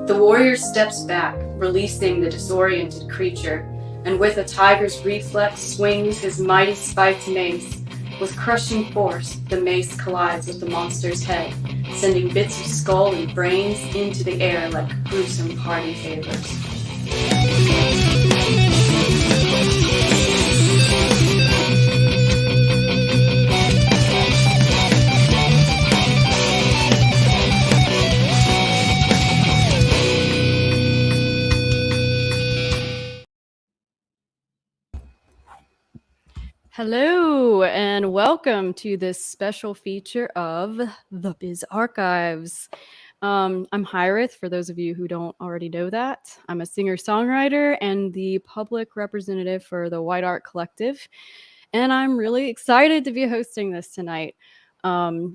The warrior steps back, releasing the disoriented creature, and with a tiger's reflex swings his mighty spiked mace. With crushing force, the mace collides with the monster's head, sending bits of skull and brains into the air like gruesome party favors. Hello, and welcome to this special feature of the Biz Archives. I'm Hiraeth, for those of you who don't already know that. I'm a singer-songwriter and the public representative for the White Art Collective, and I'm really excited to be hosting this tonight. I'd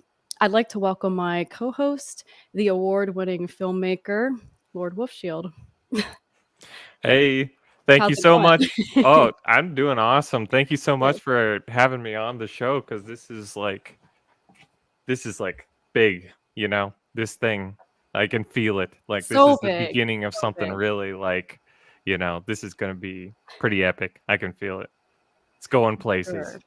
like to welcome my co-host, the award-winning filmmaker, Lord Wolfshield. Hey, thank How's you it so going? much. Oh, I'm doing awesome. Thank you so much for having me on the show, because this is like big, you know, this thing. I can feel it. Like So this is the big. beginning of something big. really, like, you know, this is going to be pretty epic. I can feel it. It's going places.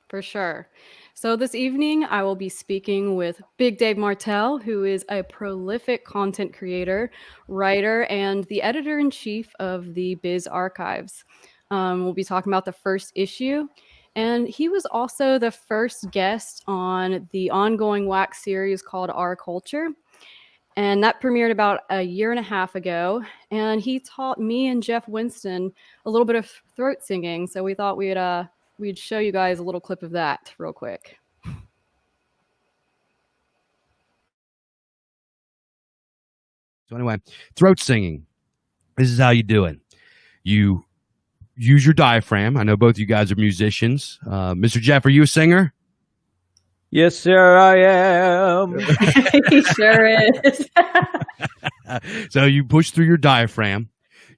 For sure. So this evening, I will be speaking with Big Dave Martel, who is a prolific content creator, writer, and the editor-in-chief of the Biz Archives. We'll be talking about the first issue, and he was also the first guest on the ongoing wax series called Our Culture. And that premiered about a year and a half ago. And he taught me and Jeff Winston a little bit of throat singing. So we thought we'd show you guys a little clip of that real quick. So anyway, throat singing. This is how you do it. You use your diaphragm. I know both of you guys are musicians. Mr. Jeff, are you a singer? Yes, sir, I am. He sure is. So you push through your diaphragm.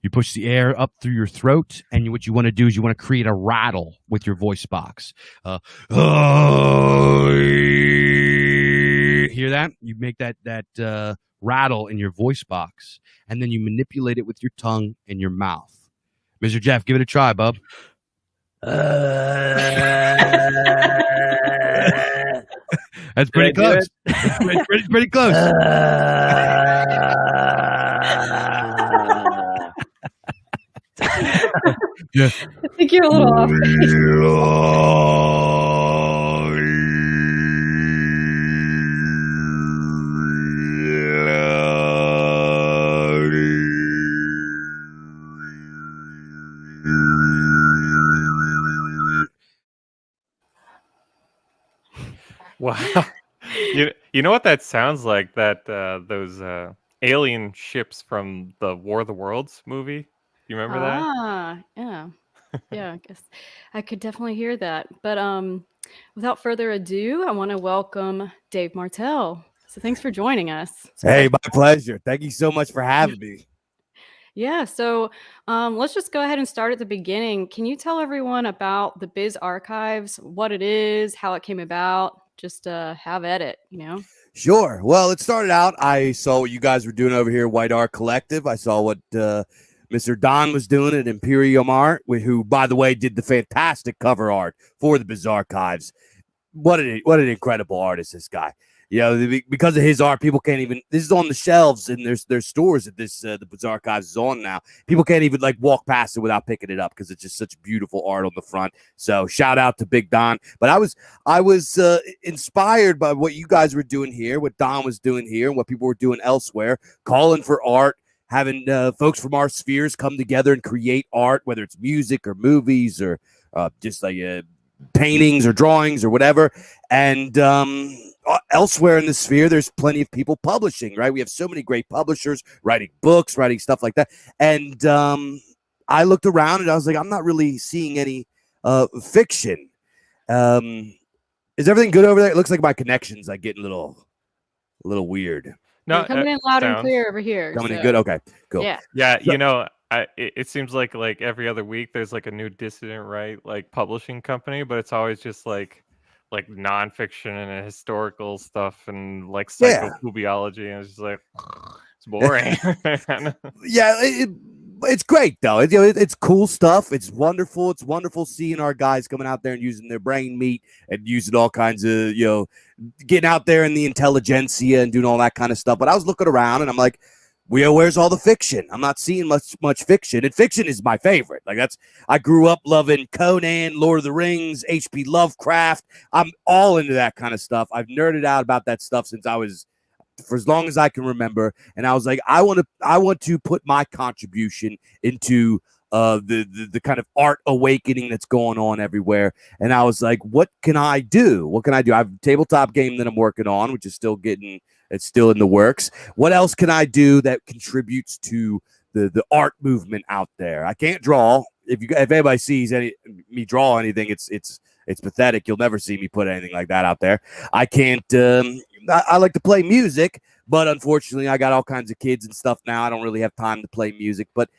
You push the air up through your throat, and what you want to do is you want to create a rattle with your voice box. Hear that? You make that rattle in your voice box, and then you manipulate it with your tongue and your mouth. Mr. Jeff, give it a try, bub. That's pretty close. Pretty close. Yeah. I think you're a little off. Wow. You know what that sounds like? That those alien ships from the War of the Worlds movie. You remember that? Yeah. Yeah, I guess I could definitely hear that. But without further ado, I want to welcome Dave Martel. So thanks for joining us. Hey, my pleasure. Thank you so much for having me. Yeah, so let's just go ahead and start at the beginning. Can you tell everyone about the Biz Archives, what it is, how it came about? Just have at it, you know? Sure. Well, it started out, I saw what you guys were doing over here, White Art Collective. I saw what Mr. Don was doing at Imperium Art, who, by the way, did the fantastic cover art for the Biz Archives. What an incredible artist, this guy. You know, because of his art, people can't even. This is on the shelves in their stores that the Biz Archives is on now. People can't even like walk past it without picking it up because it's just such beautiful art on the front. So shout out to Big Don. But I was inspired by what you guys were doing here, what Don was doing here, and what people were doing elsewhere, calling for art, having folks from our spheres come together and create art, whether it's music or movies or just like paintings or drawings or whatever. And elsewhere in the sphere, there's plenty of people publishing, right? We have so many great publishers writing books, writing stuff like that. And I looked around and I was like, I'm not really seeing any fiction. Is everything good over there? It looks like my connection's like getting a little weird. No, you're coming in loud and clear over here. Coming in good? Okay, cool. Yeah, you know, it seems like every other week there's like a new dissident, right? Like publishing company, but it's always just like like nonfiction and historical stuff and like Yeah. psychophobiology, and it's just like it's boring. Yeah, it's great though. It's cool stuff. It's wonderful. It's wonderful seeing our guys coming out there and using their brain meat and using all kinds of, getting out there in the intelligentsia and doing all that kind of stuff. But I was looking around and I'm like, where's all the fiction? I'm not seeing much fiction, and fiction is my favorite. Like I grew up loving Conan, Lord of the Rings, H.P. Lovecraft. I'm all into that kind of stuff. I've nerded out about that stuff since I was, for as long as I can remember. And I was like, I want to put my contribution into the kind of art awakening that's going on everywhere. And I was like, what can I do? What can I do? I have a tabletop game that I'm working on, which is it's still in the works. What else can I do that contributes to the art movement out there? I can't draw. If anybody sees me draw anything, it's pathetic. You'll never see me put anything like that out there. I can't. I like to play music, but unfortunately, I got all kinds of kids and stuff now. I don't really have time to play music. But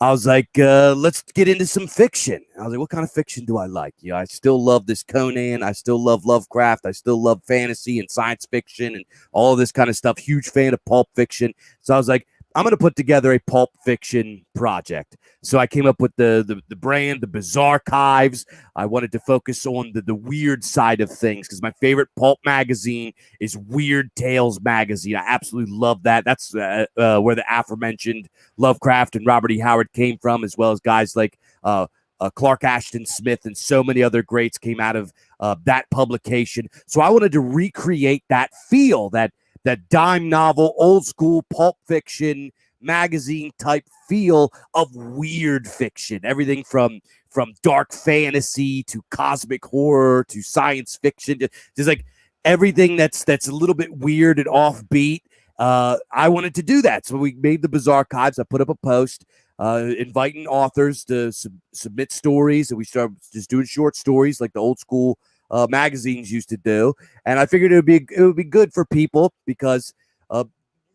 I was like, let's get into some fiction. I was like, what kind of fiction do I like? I still love this Conan. I still love Lovecraft. I still love fantasy and science fiction and all of this kind of stuff. Huge fan of pulp fiction. So I was like, I'm going to put together a pulp fiction project. So I came up with the brand, the Bizarchives. I wanted to focus on the weird side of things because my favorite pulp magazine is Weird Tales magazine. I absolutely love that. That's where the aforementioned Lovecraft and Robert E. Howard came from, as well as guys like Clark Ashton Smith and so many other greats came out of that publication. So I wanted to recreate that feel, that dime novel, old school pulp fiction magazine type feel of weird fiction. Everything from dark fantasy to cosmic horror to science fiction, just like everything that's a little bit weird and offbeat. I wanted to do that, so we made the Bizarchives. I put up a post inviting authors to submit stories, and we started just doing short stories like the old school magazines used to do. And I figured it would be good for people because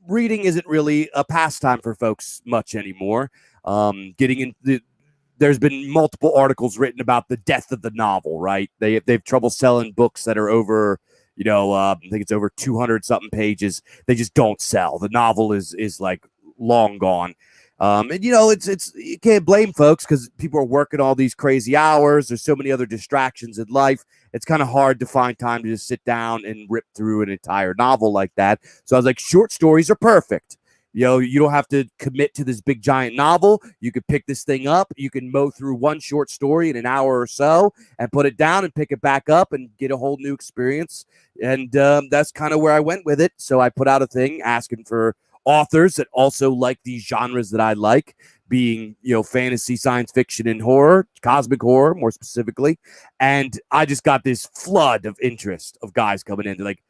reading isn't really a pastime for folks much anymore. There's been multiple articles written about the death of the novel, right? They have trouble selling books that are over, I think it's over 200 something pages. They just don't sell. The novel is like long gone. And it's you can't blame folks because people are working all these crazy hours. There's so many other distractions in life. It's kind of hard to find time to just sit down and rip through an entire novel like that. So I was like, short stories are perfect. You don't have to commit to this big giant novel. You could pick this thing up. You can mow through one short story in an hour or so and put it down and pick it back up and get a whole new experience. And that's kind of where I went with it. So I put out a thing asking for authors that also like these genres that I like, being, fantasy, science fiction, and horror, cosmic horror more specifically. And I just got this flood of interest of guys coming in, like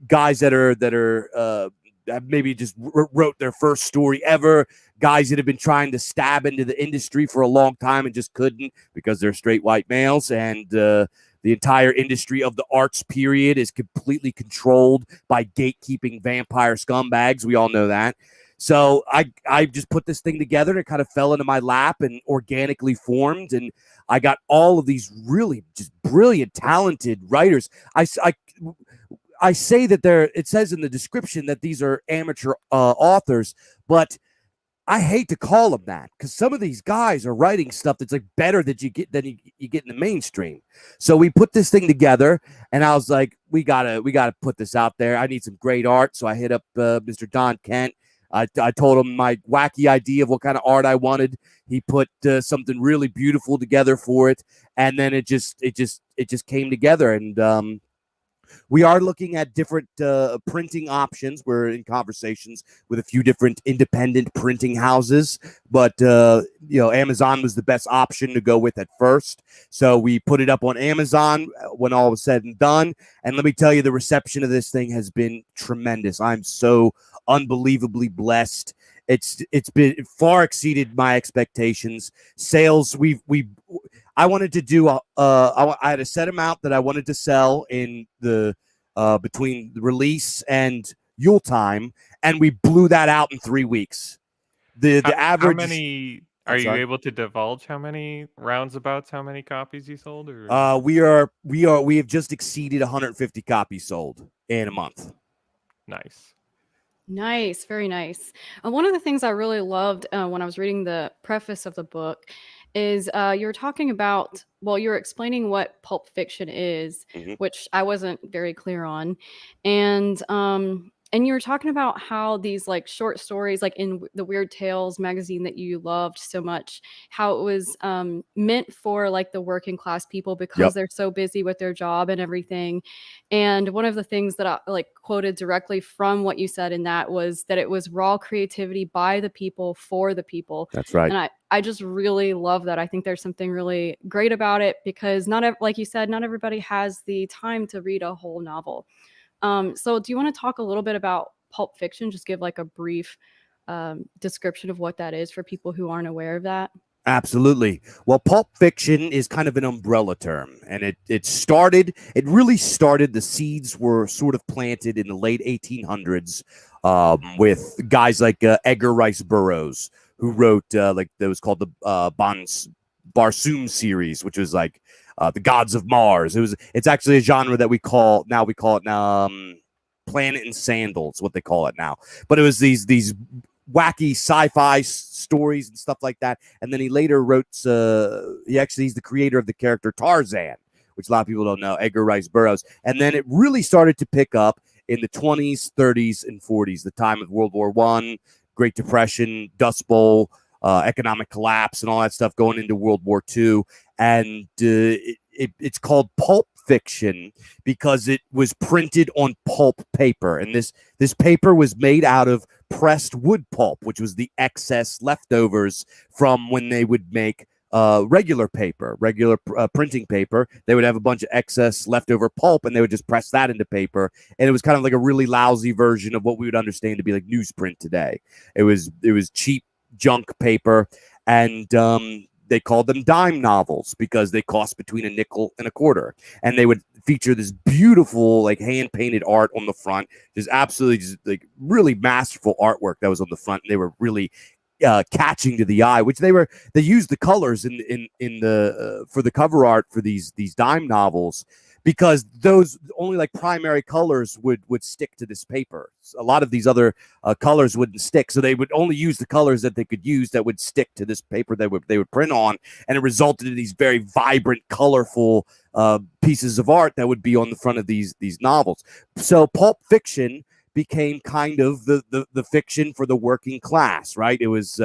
guys that are maybe just wrote their first story ever, guys that have been trying to stab into the industry for a long time and just couldn't because they're straight white males. And the entire industry of the arts period is completely controlled by gatekeeping vampire scumbags. We all know that. So I just put this thing together and it kind of fell into my lap and organically formed. And I got all of these really just brilliant, talented writers. I say that it says in the description that these are amateur authors, but I hate to call them that because some of these guys are writing stuff that's like better than you get in the mainstream. So we put this thing together, and I was like, we gotta put this out there. I need some great art, so I hit up Mr. Don Kent. I told him my wacky idea of what kind of art I wanted. He put something really beautiful together for it, and then it just came together. And we are looking at different printing options. We're in conversations with a few different independent printing houses, but Amazon was the best option to go with at first. So we put it up on Amazon when all was said and done. And let me tell you, the reception of this thing has been tremendous. I'm so unbelievably blessed. It's been far exceeded my expectations. Sales, I wanted to do I had a set amount that I wanted to sell in the between the release and Yule time, and we blew that out in 3 weeks. The average. Are you sorry? able to divulge how many copies you sold? Or We have just exceeded 150 copies sold in a month. nice. Nice, very nice. One of the things I really loved when I was reading the preface of the book is you were talking about, well, you were explaining what pulp fiction is, Mhm. which I wasn't very clear on, and you were talking about how these like short stories, like in the Weird Tales magazine that you loved so much, how it was meant for like the working class people because Yep. they're so busy with their job and everything. And one of the things that I like quoted directly from what you said in that was that it was raw creativity by the people for the people. That's right. And I just really love that. I think there's something really great about it because like you said, not everybody has the time to read a whole novel. So do you want to talk a little bit about Pulp Fiction? Just give like a brief description of what that is for people who aren't aware of that. Absolutely. Well, Pulp Fiction is kind of an umbrella term, and it really started, the seeds were sort of planted in the late 1800s with guys like Edgar Rice Burroughs, who wrote like that was called the Barsoom series, which was like the Gods of Mars. It's actually a genre that we call it Planet and Sandals, what they call it now. But it was these wacky sci-fi stories and stuff like that. And then he later wrote, he's the creator of the character Tarzan, which a lot of people don't know, Edgar Rice Burroughs. And then it really started to pick up in the 20s, 30s, and 40s, the time of World War I, Great Depression, Dust Bowl, economic collapse, and all that stuff going into World War II. And it's called pulp fiction because it was printed on pulp paper. And this paper was made out of pressed wood pulp, which was the excess leftovers from when they would make regular paper, printing paper. They would have a bunch of excess leftover pulp, and they would just press that into paper. And it was kind of like a really lousy version of what we would understand to be like newsprint today. It was cheap junk paper, and they called them dime novels because they cost between a nickel and a quarter. And they would feature this beautiful, like hand painted art on the front, just absolutely just like really masterful artwork that was on the front. And they were really catching to the eye, which they used the colors in the for the cover art for these dime novels, because those only like primary colors would stick to this paper. A lot of these other colors wouldn't stick, so they would only use the colors that they could use that would stick to this paper that they would print on, and it resulted in these very vibrant, colorful pieces of art that would be on the front of these novels. So pulp fiction became kind of the fiction for the working class, right? It was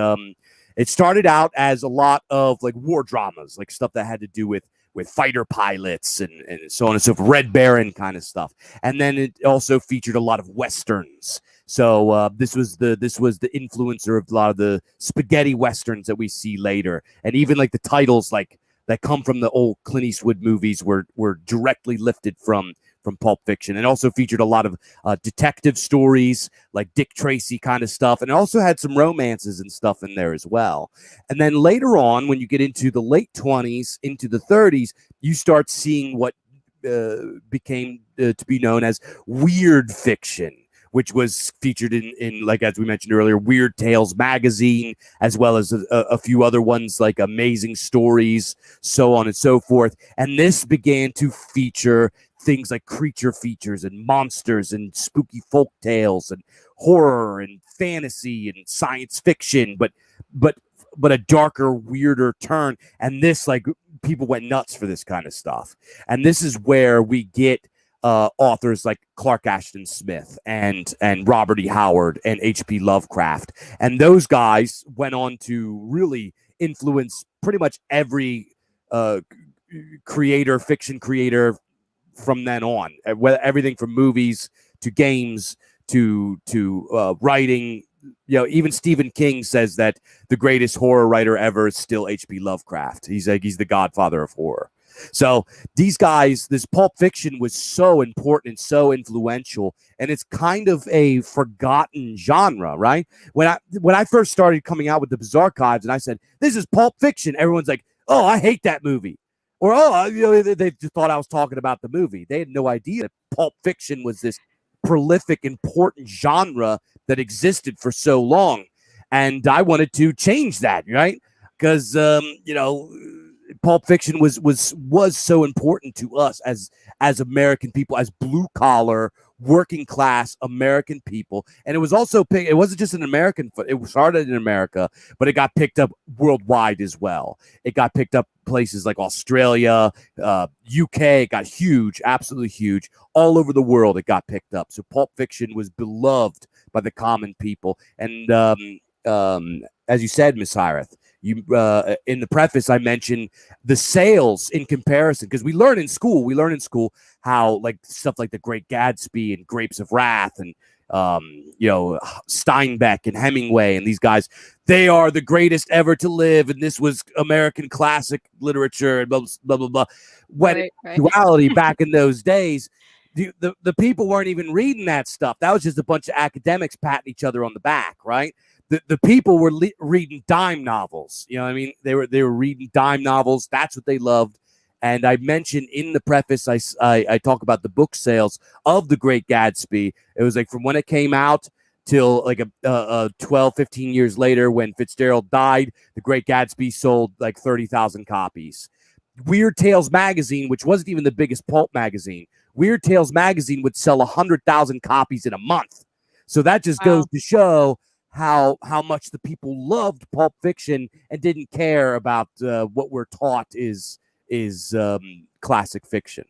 it started out as a lot of like war dramas, like stuff that had to do with fighter pilots and so on and so forth, Red Baron kind of stuff. And then it also featured a lot of westerns. So this was the influencer of a lot of the spaghetti westerns that we see later, and even like the titles like that come from the old Clint Eastwood movies were directly lifted from Pulp Fiction, and also featured a lot of detective stories like Dick Tracy kind of stuff, and it also had some romances and stuff in there as well. And then later on, when you get into the late 20s, into the 30s, you start seeing what became to be known as weird fiction, which was featured in like, as we mentioned earlier, Weird Tales magazine, as well as a few other ones like Amazing Stories, so on and so forth. And this began to feature things like creature features and monsters and spooky folk tales and horror and fantasy and science fiction, but a darker, weirder turn. And this, like, people went nuts for this kind of stuff. And this is where we get authors like Clark Ashton Smith and Robert E. Howard and H.P. Lovecraft. And those guys went on to really influence pretty much every fiction creator from then on. Everything from movies to games to writing. You know, even Stephen King says that the greatest horror writer ever is still H.P. Lovecraft. He's the godfather of horror. So these guys, this Pulp Fiction was so important and so influential, and it's kind of a forgotten genre, right? When I first started coming out with the Bizarchives and I said, this is Pulp Fiction, everyone's like, oh, I hate that movie. Or, oh, you know, they just thought I was talking about the movie. They had no idea that Pulp Fiction was this prolific, important genre that existed for so long. And I wanted to change that, right? because Pulp Fiction was so important to us as American people, as blue collar working class American people. And it was also it wasn't just an American, it started in America, but it got picked up worldwide as well. It got picked up places like Australia, UK. It got huge, absolutely huge. All over the world it got picked up. So Pulp Fiction was beloved by the common people. And as you said, Miss Hiraeth, you in the preface I mentioned the sales in comparison, because we learn in school how like stuff like The Great Gatsby and Grapes of Wrath and Steinbeck and Hemingway and these guys, they are the greatest ever to live, and this was American classic literature and blah blah blah blah. When in reality, back in those days, the people weren't even reading that stuff. That was just a bunch of academics patting each other on the back, right? The people were reading dime novels. You know what I mean? They were reading dime novels. That's what they loved. And I mentioned in the preface, I talk about the book sales of The Great Gatsby. It was like from when it came out till like 12, 15 years later when Fitzgerald died, The Great Gatsby sold like 30,000 copies. Weird Tales magazine, which wasn't even the biggest pulp magazine, Weird Tales magazine would sell 100,000 copies in a month. So that just goes to show how much the people loved Pulp Fiction and didn't care about what we're taught is classic fiction.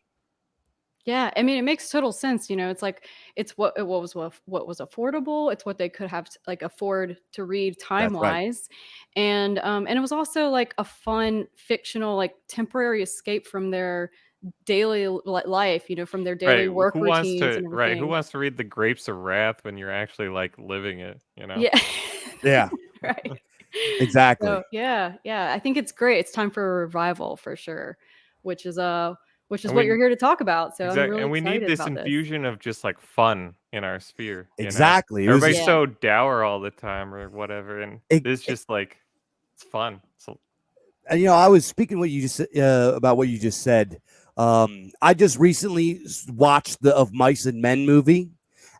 Yeah, I mean, it makes total sense. It's like it's what was affordable. It's what they could have afford to read time wise, and it was also like a fun fictional temporary escape from their daily life, from their daily work routines and everything. Who wants to read The Grapes of Wrath when you're actually living it, Yeah. Yeah. Right. Exactly. So, yeah. I think it's great. It's time for a revival for sure, which is what you're here to talk about. So I'm really and we excited need this about infusion of just fun in our sphere. Exactly. Everybody's so dour all the time or whatever, and it's just it's fun. So, and I was speaking what you just about what you just said. I just recently watched the Of Mice and Men movie,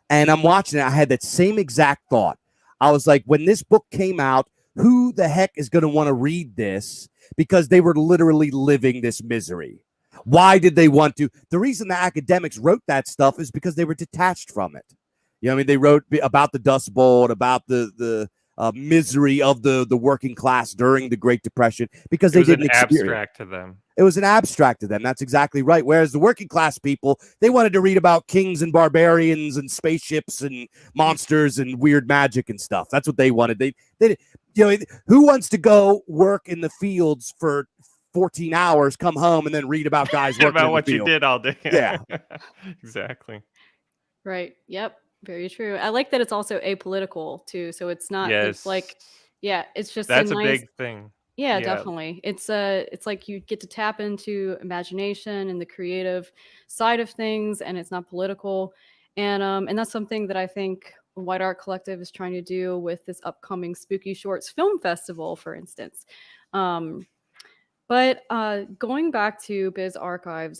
and I'm watching it. I had that same exact thought. I was like, when this book came out, who the heck is going to want to read this? Because they were literally living this misery. Why did they want to? The reason the academics wrote that stuff is because they were detached from it. I mean, they wrote about the Dust Bowl and about the misery of the working class during the Great Depression because they didn't experience. Abstract to them. It was an abstract to them. That's exactly right. Whereas the working class people, they wanted to read about kings and barbarians and spaceships and monsters and weird magic and stuff. That's what they wanted. They who wants to go work in the fields for 14 hours, come home, and then read about guys working about in what the field? You did all day. Yeah. Exactly. Right. Yep. Very true. I like that it's also apolitical too. So it's not. Yes. It's just that's a nice, big thing. Yeah, definitely. It's like you get to tap into imagination and the creative side of things, and it's not political. And that's something that I think White Art Collective is trying to do with this upcoming Spooky Shorts Film Festival, for instance. But going back to Biz Archives,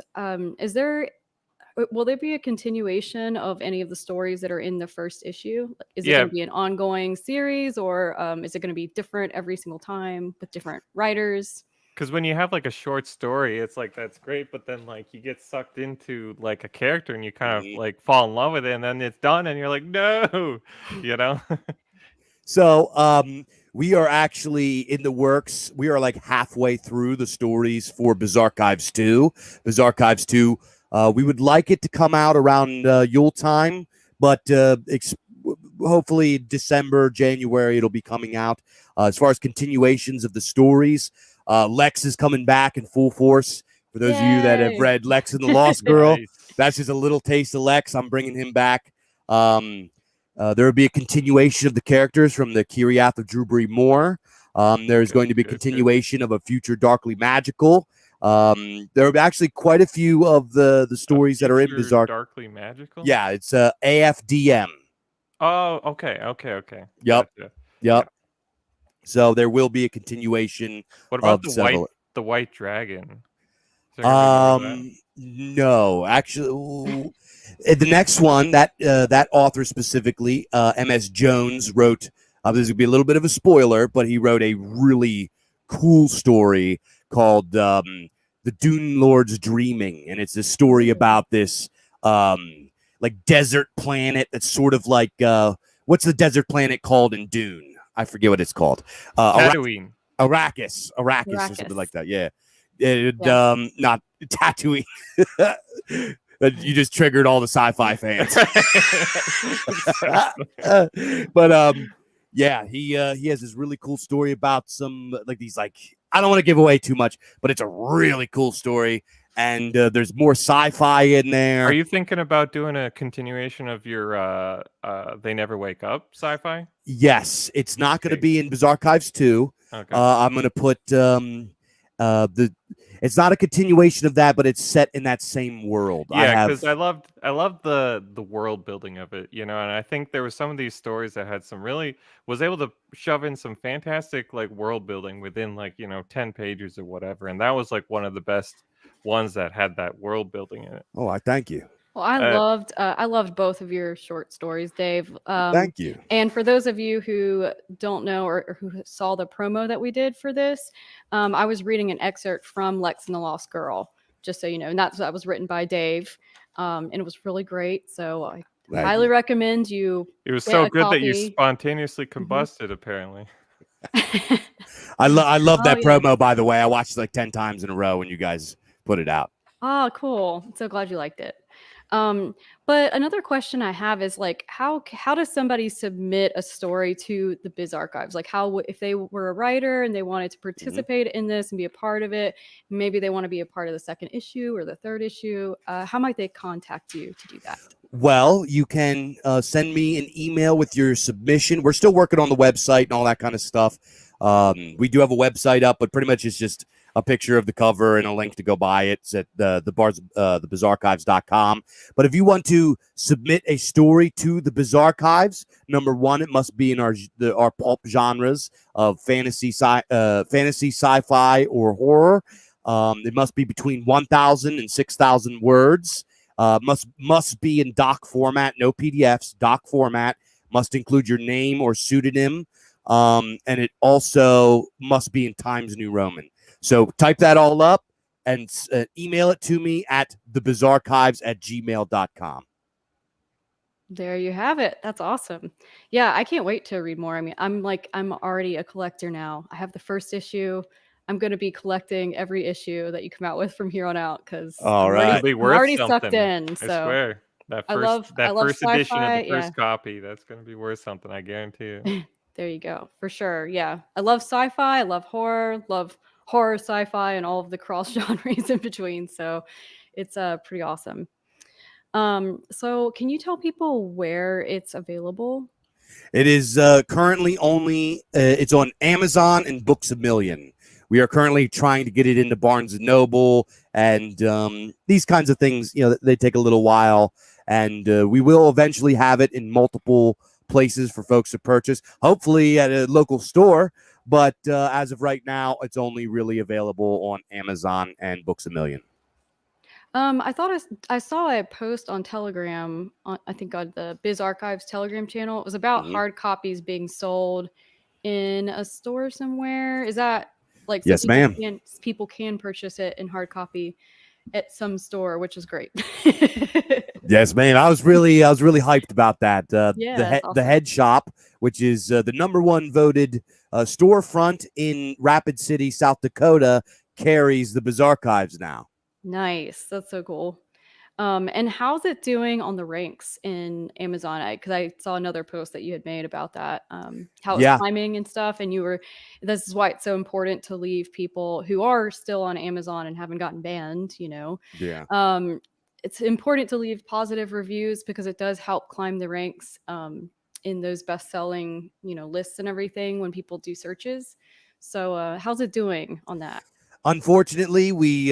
will there be a continuation of any of the stories that are in the first issue? Is it going to be an ongoing series, or is it going to be different every single time with different writers? Because when you have a short story, it's that's great, but then you get sucked into a character and you kind of fall in love with it, and then it's done and you're like, no, So we are actually in the works. We are halfway through the stories for Bizarchives 2. Bizarchives 2. We would like it to come out around Yule time, but hopefully December, January, it'll be coming out. As far as continuations of the stories, Lex is coming back in full force. For those of you that have read Lex and the Lost Girl, that's just a little taste of Lex. I'm bringing him back. There will be a continuation of the characters from the Hiraeth of Drewbury Moor. There's going to be a continuation of a future Darkly Magical. There are actually quite a few of the stories that are in Bizarre. Darkly Magical? Yeah, it's AFDM. Oh, okay. Yep. Gotcha. Yep. So there will be a continuation. What about the White Dragon? No, actually, the next one that author specifically, MS Jones wrote. This would be a little bit of a spoiler, but he wrote a really, cool story called The Dune Lord's Dreaming, and it's a story about this like desert planet that's sort of like what's the desert planet called in Dune? I forget what it's called. Tatooine. Arrakis or something like that. Yeah. Not Tatooine. You just triggered all the sci-fi fans. But yeah, he has this really cool story about some like these like I don't want to give away too much, but it's a really cool story, and there's more sci-fi in there. Are you thinking about doing a continuation of your They Never Wake Up sci-fi? Yes, it's not going to be in Bizarchives 2. Okay. I'm going to put it's not a continuation of that, but it's set in that same world. Yeah, because I loved the world building of it, and I think there were some of these stories that had some was able to shove in some fantastic like world building within like 10 pages or whatever, and that was like one of the best ones that had that world building in it. Oh, I thank you. Well, I loved both of your short stories, Dave. Thank you. And for those of you who don't know or who saw the promo that we did for this, I was reading an excerpt from Lex and the Lost Girl, just so you know, and that was written by Dave, and it was really great. So I highly recommend you. It was so good that you spontaneously combusted, apparently. I love that promo, by the way. I watched it like 10 times in a row when you guys put it out. Oh, cool. I'm so glad you liked it. But another question I have is like, how does somebody submit a story to the Biz Archives? Like if they were a writer and they wanted to participate in this and be a part of it, maybe they want to be a part of the second issue or the third issue. How might they contact you to do that? Well, you can send me an email with your submission. We're still working on the website and all that kind of stuff. We do have a website up, but pretty much it's just a picture of the cover and a link to go buy it. It's at the bizarchives.com. But if you want to submit a story to the Biz Archives, number one, it must be in our pulp genres of fantasy, sci-fi, or horror. It must be between 1,000 and 6,000 words. Must be in doc format, no PDFs, doc format. Must include your name or pseudonym. And it also must be in Times New Roman. So type that all up and email it to me at thebizarchives@gmail.com. There you have it. That's awesome. Yeah, I can't wait to read more. I mean, I'm already a collector now. I have the first issue. I'm going to be collecting every issue that you come out with from here on out because I'm already sucked in. So I swear. That first edition of the first copy, that's going to be worth something, I guarantee you. There you go. For sure. Yeah. I love sci-fi. I love horror, sci-fi, and all of the cross genres in between. So it's pretty awesome. So can you tell people where it's available? It is currently only it's on Amazon and Books A Million. We are currently trying to get it into Barnes and Noble, and these kinds of things, they take a little while, and we will eventually have it in multiple places for folks to purchase, hopefully at a local store. But as of right now, it's only really available on Amazon and Books A Million. I thought I saw a post on Telegram, I think on the Biz Archives Telegram channel. It was about hard copies being sold in a store somewhere. Is that like yes, ma'am? People can purchase it in hard copy at some store, which is great. Yes, ma'am. I was really hyped about that. Awesome. The Head Shop, which is the number one voted storefront in Rapid City, South Dakota, carries the Biz Archives now. Nice. That's so cool. And how's it doing on the ranks in Amazon? Because I saw another post that you had made about that, how it's climbing and stuff. And this is why it's so important to leave people who are still on Amazon and haven't gotten banned, Yeah. It's important to leave positive reviews because it does help climb the ranks in those best-selling, lists and everything when people do searches. So how's it doing on that? Unfortunately, we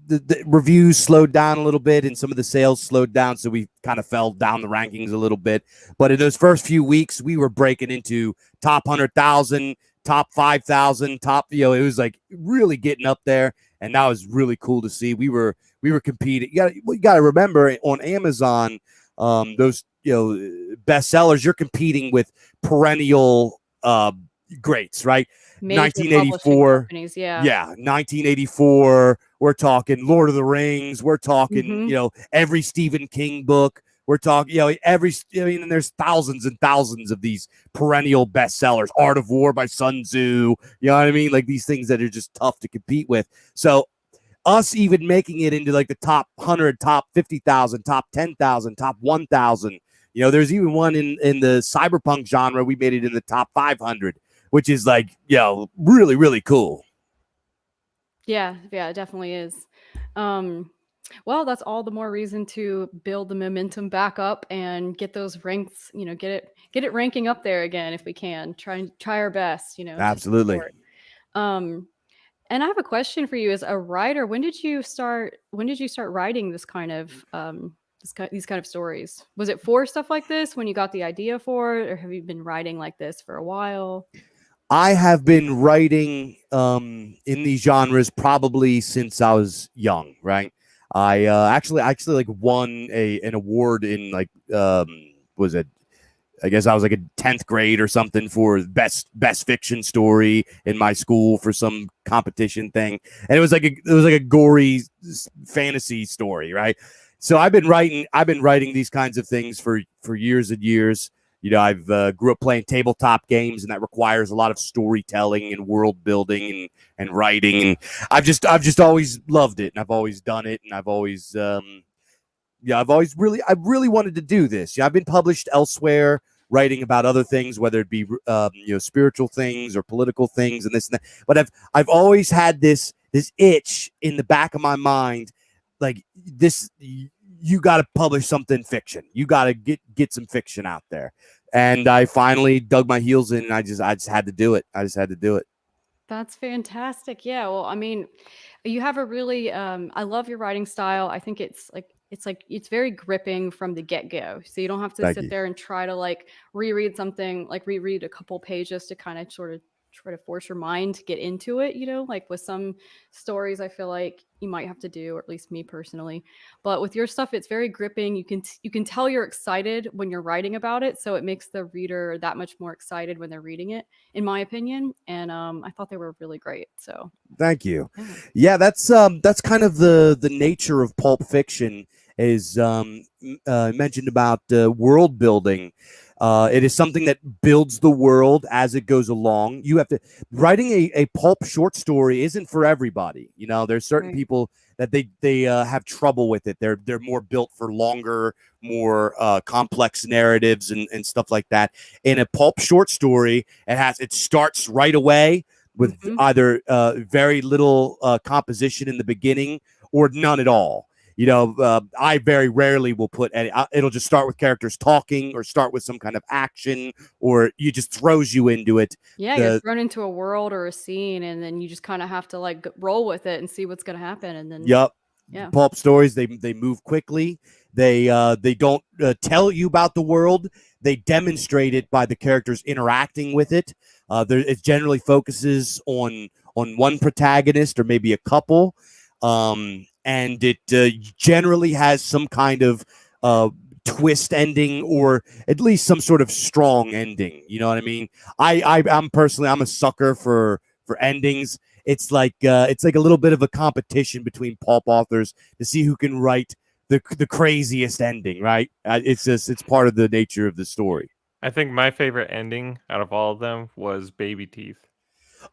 the reviews slowed down a little bit and some of the sales slowed down, so we kind of fell down the rankings a little bit. But in those first few weeks, we were breaking into top 100,000, top 5,000, top, it was like really getting up there, and that was really cool to see. We were competing. You got to remember on Amazon, those bestsellers, you're competing with perennial greats, right? Major publishing 1984. companies, yeah. Yeah, 1984. We're talking Lord of the Rings. We're talking, every Stephen King book. We're talking, and there's thousands and thousands of these perennial bestsellers. Art of War by Sun Tzu. You know what I mean? Like these things that are just tough to compete with. So us even making it into like the top 100, top 50,000, top 10,000, top 1,000. There's even one in the cyberpunk genre. We made it in the top 500, which is like, really, really cool. Yeah, it definitely is. Well, that's all the more reason to build the momentum back up and get those ranks, get it ranking up there again if we can. Try our best, Absolutely. And I have a question for you as a writer. When did you start writing this kind of these kind of stories? Was it for stuff like this when you got the idea for it, or have you been writing like this for a while? I have been writing in these genres probably since I was young, right? I actually like won an award in like was it, I guess I was like a 10th grade or something for best fiction story in my school for some competition thing. And it was like a gory fantasy story, right? So I've been writing these kinds of things for years and years. I've grew up playing tabletop games, and that requires a lot of storytelling and world building and writing. And I've just always loved it, and I've always done it, and I've always really wanted to do this. I've been published elsewhere, writing about other things, whether it be spiritual things or political things and this and that. But I've always had this itch in the back of my mind, like this. You got to publish something fiction. You got to get some fiction out there. And I finally dug my heels in, and I just had to do it. That's fantastic. Yeah. Well, I mean, you have a really I love your writing style. I think it's very gripping from the get-go. So you don't have to sit there and try to like reread something, like reread a couple pages to kind of sort of try to force your mind to get into it, like with some stories I feel like you might have to do, or at least me personally. But with your stuff, it's very gripping. You can tell you're excited when you're writing about it, so it makes the reader that much more excited when they're reading it, in my opinion. And I thought they were really great. So thank you. Yeah, that's kind of the nature of pulp fiction, is mentioned about world building. It is something that builds the world as it goes along. You have to writing a pulp short story isn't for everybody. There's certain people that they have trouble with it. They're more built for longer, more complex narratives and stuff like that. In a pulp short story, it starts right away with either very little composition in the beginning or none at all. I very rarely will put any. It'll just start with characters talking, or start with some kind of action, or you just throws you into it. Yeah, you're thrown into a world or a scene, and then you just kind of have to like roll with it and see what's going to happen. And then, yeah, pulp stories, they move quickly. They don't tell you about the world. They demonstrate it by the characters interacting with it. It generally focuses on one protagonist or maybe a couple. And it generally has some kind of twist ending, or at least some sort of strong ending. You know what I mean? I'm personally, I'm a sucker for endings. It's like a little bit of a competition between pulp authors to see who can write the craziest ending, right? It's part of the nature of the story. I think my favorite ending out of all of them was Baby Teeth.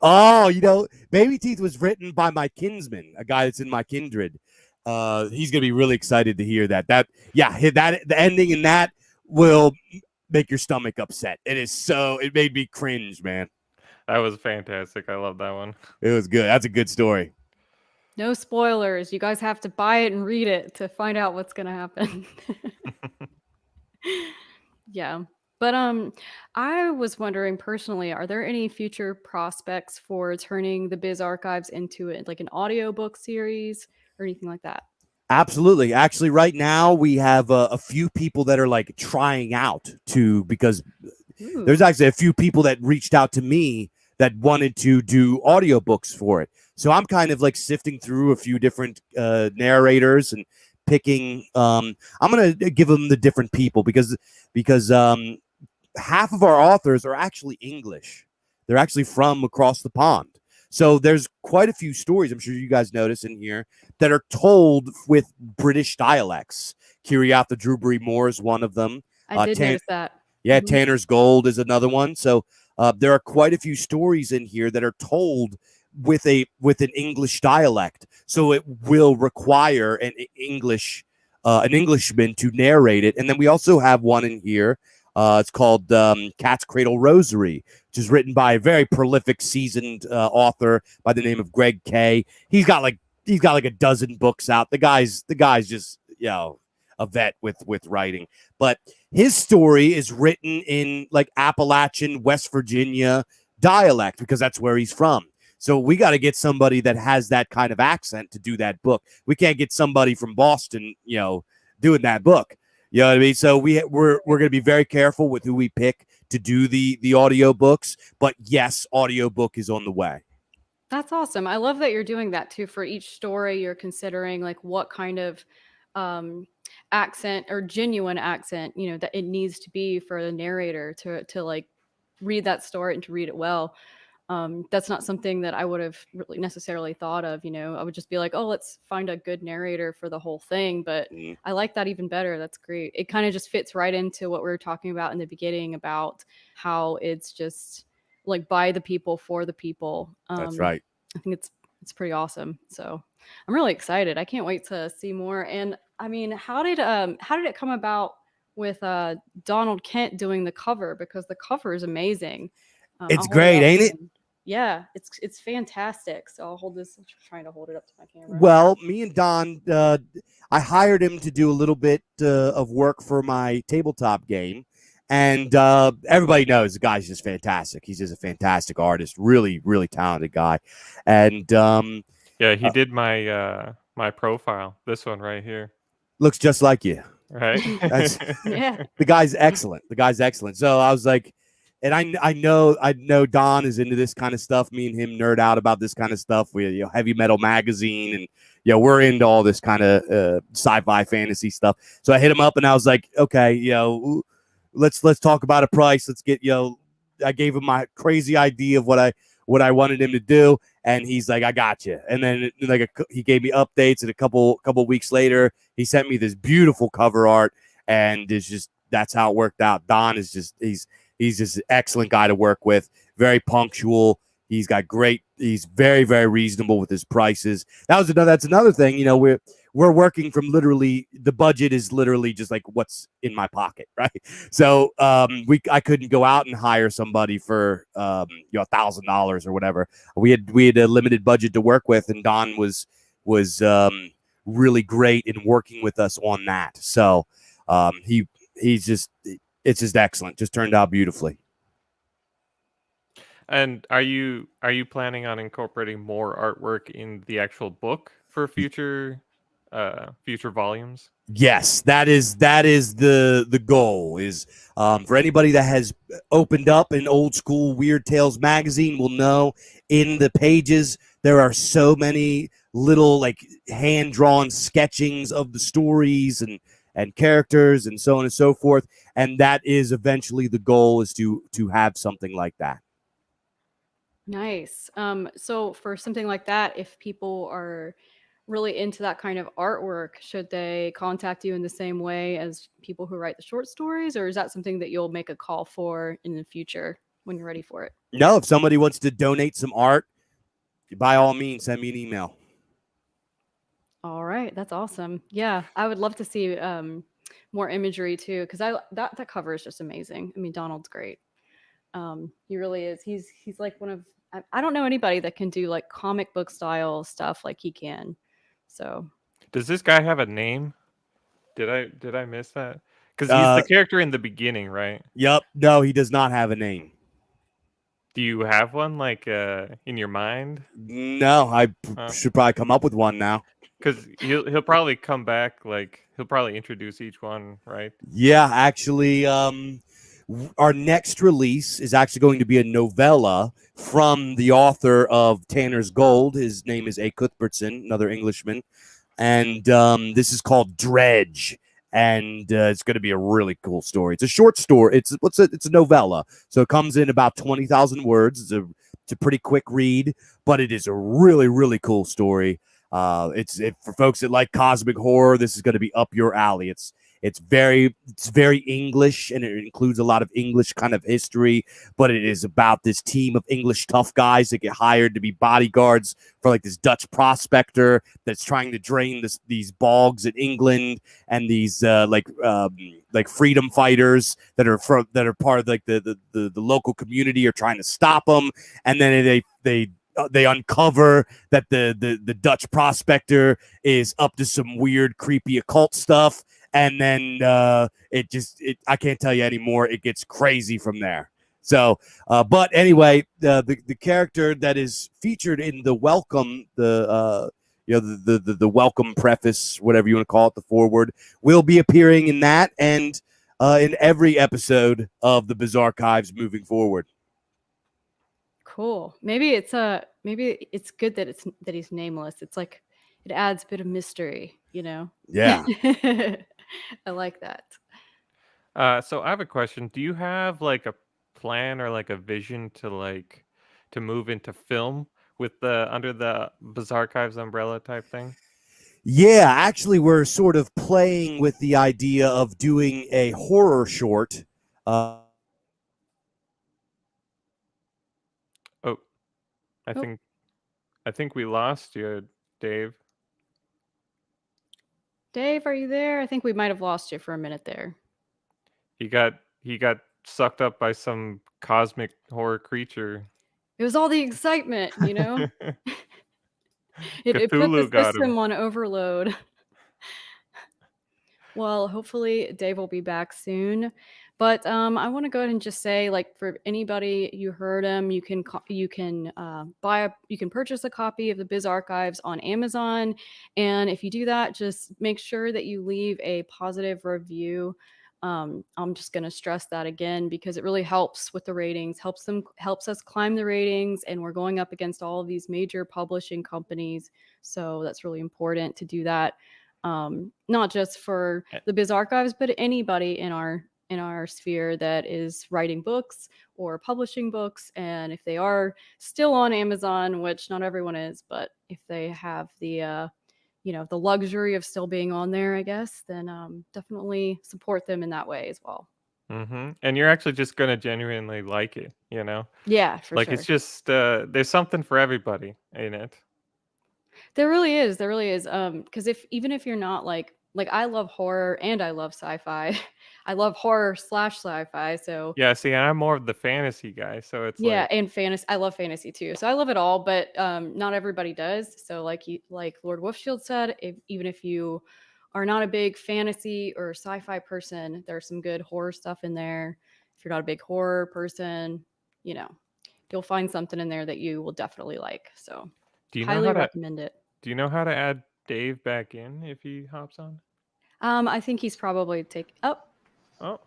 Oh, Baby Teeth was written by my kinsman, a guy that's in my kindred. He's gonna be really excited to hear that. The ending in that will make your stomach upset. It made me cringe, man. That was fantastic. I love that one. It was good. That's a good story. No spoilers. You guys have to buy it and read it to find out what's gonna happen. Yeah. But I was wondering personally, are there any future prospects for turning the Biz Archives into like an audiobook series or anything like that? Absolutely. Actually, right now we have a few people that are like trying out because there's actually a few people that reached out to me that wanted to do audiobooks for it. So I'm kind of like sifting through a few different narrators and picking. I'm going to give them the different people because half of our authors are actually English. They're actually from across the pond. So there's quite a few stories, I'm sure you guys notice in here, that are told with British dialects. Hiraeth the Drewbury Moor is one of them. I did notice that. Yeah, Mhm. Tanner's Gold is another one. So there are quite a few stories in here that are told with an English dialect. So it will require an Englishman to narrate it. And then we also have one in here. It's called Cat's Cradle Rosary, which is written by a very prolific, seasoned author by the name of Greg Kay. He's got like a dozen books out. The guy's just a vet with writing. But his story is written in like Appalachian, West Virginia dialect because that's where he's from. So we got to get somebody that has that kind of accent to do that book. We can't get somebody from Boston, doing that book. You know what I mean? So we're going to be very careful with who we pick to do the audiobooks. But yes, audiobook is on the way. That's awesome. I love that you're doing that too. For each story, you're considering like what kind of accent or genuine accent, that it needs to be for the narrator to like read that story and to read it well. That's not something that I would have really necessarily thought of. I would just be like, oh, let's find a good narrator for the whole thing. But I like that even better. That's great. It kind of just fits right into what we were talking about in the beginning about how it's just like by the people for the people. That's right. I think it's pretty awesome. So I'm really excited. I can't wait to see more. And I mean, how did it come about with Donald Kent doing the cover? Because the cover is amazing. It's great, ain't it? Yeah, it's fantastic. So I'll hold this. I'm trying to hold it up to my camera. Well, me and Don, I hired him to do a little bit of work for my tabletop game. And everybody knows the guy's just fantastic. He's just a fantastic artist, really, really talented guy. And yeah, he did my my profile. This one right here. Looks just like you. Right? Yeah. The guy's excellent. So I was like, and I know Don is into this kind of stuff. Me and him nerd out about this kind of stuff. We Heavy Metal Magazine, and we're into all this kind of sci-fi fantasy stuff. So I hit him up and I was like, okay, let's talk about a price. Let's get I gave him my crazy idea of what I wanted him to do, and he's like, I got you. And then he gave me updates, and a couple weeks later, he sent me this beautiful cover art, and that's how it worked out. Don is just he's just an excellent guy to work with, very punctual. He's very, very reasonable with his prices. That's another thing. We're working from literally, the budget is literally just like what's in my pocket, right? So I couldn't go out and hire somebody for $1,000 or whatever. We had a limited budget to work with, and Don was really great in working with us on that. So it's just excellent. Just turned out beautifully. And are you planning on incorporating more artwork in the actual book for future volumes? Yes, that is the goal. Is for anybody that has opened up an old school Weird Tales magazine will know in the pages there are so many little like hand drawn sketchings of the stories and characters and so on and so forth. And that is eventually the goal, is to have something like that. Nice. So for something like that, if people are really into that kind of artwork, should they contact you in the same way as people who write the short stories, or is that something that you'll make a call for in the future when you're ready for it? No, if somebody wants to donate some art, by all means, send me an email. All right, that's awesome. Yeah, I would love to see more imagery too, because that cover is just amazing. I mean, Donald's great. He really is. He's like one of, I don't know anybody that can do like comic book style stuff like he can. So does this guy have a name? Did I miss that? Because he's the character in the beginning, right? Yep. No, he does not have a name. Do you have one like in your mind? No, I should probably come up with one now. Because he'll probably come back, like he'll probably introduce each one, right? Yeah, actually, our next release is actually going to be a novella from the author of Tanner's Gold. His name is A. Cuthbertson, another Englishman. And this is called Dredge. and it's going to be a really cool story. It's a short story. It's a novella, so it comes in about 20,000 words. It's a pretty quick read, but it is a really, really cool story. For folks that like cosmic horror, this is going to be up your alley. It's very English, and it includes a lot of English kind of history, but it is about this team of English tough guys that get hired to be bodyguards for like this Dutch prospector that's trying to drain these bogs in England, and these like freedom fighters that are part of like the local community are trying to stop them, and then they uncover that the Dutch prospector is up to some weird, creepy occult stuff. And then I can't tell you anymore. It gets crazy from there. So, but anyway, the character that is featured in the welcome, the welcome preface, whatever you want to call it, the foreword, will be appearing in that and in every episode of the Biz Archives moving forward. Cool. Maybe it's good that he's nameless. It's like it adds a bit of mystery, you know? Yeah. I like that. So I have a question. Do you have like a plan or like a vision to move into film with under the Biz Archives umbrella type thing? Yeah, actually, we're sort of playing with the idea of doing a horror short. Oh, I think we lost you, Dave. Dave, are you there? I think we might have lost you for a minute there. He got sucked up by some cosmic horror creature. It was all the excitement, you know? It put Cthulhu the got system him. on overload. Well, hopefully Dave will be back soon. But I want to go ahead and just say, like, for anybody, you heard him, you can purchase a copy of the Biz Archives on Amazon, and if you do that, just make sure that you leave a positive review. I'm just going to stress that again because it really helps with the ratings, helps us climb the ratings, and we're going up against all of these major publishing companies, so that's really important to do that. Not just for the Biz Archives, but anybody in our sphere that is writing books or publishing books. And if they are still on Amazon, which not everyone is, but if they have the the luxury of still being on there, I guess, then definitely support them in that way as well. Mm-hmm. And you're actually just gonna genuinely like it, you know? Yeah, for like sure. It's just there's something for everybody in it. There really is. Because even if you're not like I love horror and I love sci-fi. I love horror / sci-fi. So Yeah, see, I'm more of the fantasy guy, so it's yeah, like and fantasy. I love fantasy too. So I love it all, but not everybody does. So like Lord Wolfshield said, even if you are not a big fantasy or sci-fi person, there's some good horror stuff in there. If you're not a big horror person, you'll find something in there that you will definitely like. So highly recommend it. Do you know how to add Dave back in if he hops on? I think he's probably Oh.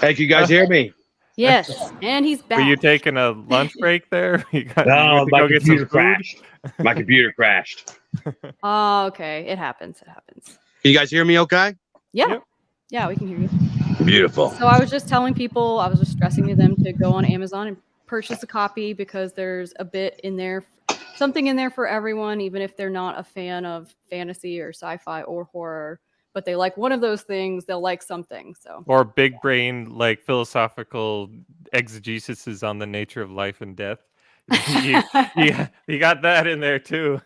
Hey, can you guys hear me? Yes, and he's back. Were you taking a lunch break there? No, my computer crashed. My computer crashed. Oh, okay. It happens. Can you guys hear me okay? Yeah. Yep. Yeah, we can hear you. Beautiful. So I was just telling people, I was just stressing to them to go on Amazon and purchase a copy because there's a bit in there, something in there for everyone, even if they're not a fan of fantasy or sci-fi or horror, but they like one of those things, they'll like something. So or big brain like philosophical exegesis on the nature of life and death. you got that in there too.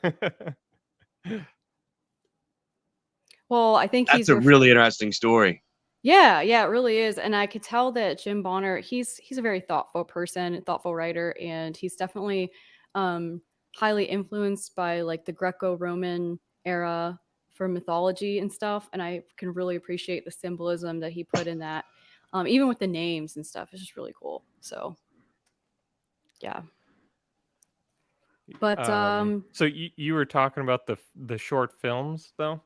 Well, I think that's a really interesting story. Yeah, it really is. And I could tell that Jim Bonner, he's a very thoughtful person, thoughtful writer, and he's definitely highly influenced by like the Greco-Roman era for mythology and stuff. And I can really appreciate the symbolism that he put in that. Even with the names and stuff, it's just really cool. So yeah. But so you were talking about the short films though?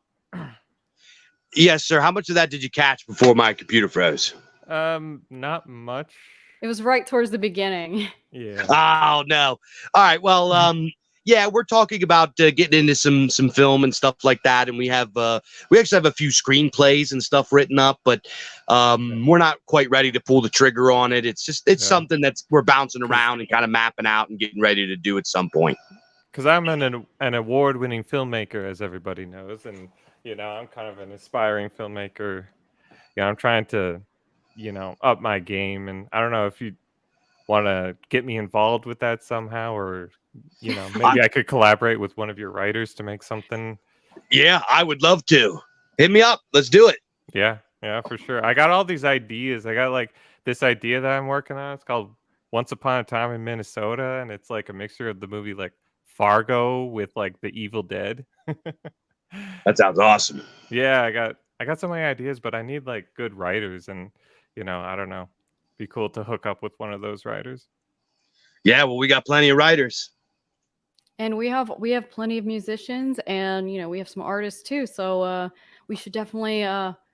Yes, sir. How much of that did you catch before my computer froze? Not much. It was right towards the beginning. Yeah. Oh no. All right. Well, Yeah, we're talking about getting into some film and stuff like that, and we actually have a few screenplays and stuff written up, but we're not quite ready to pull the trigger on it. It's something that's we're bouncing around and kind of mapping out and getting ready to do at some point. Because I'm an award-winning filmmaker, as everybody knows, and I'm kind of an aspiring filmmaker. I'm trying to up my game, and I don't know if you want to get me involved with that somehow, or maybe I could collaborate with one of your writers to make something. Yeah, I would love to. Hit me up. Let's do it. Yeah, for sure. I got all these ideas. I got like this idea that I'm working on. It's called Once Upon a Time in Minnesota, and it's like a mixture of the movie like Fargo with like The Evil Dead. That sounds awesome. Yeah, I got so many ideas, but I need like good writers, and I don't know. Be cool to hook up with one of those writers. Yeah, well, we got plenty of writers. And we have plenty of musicians, and we have some artists too. So we should definitely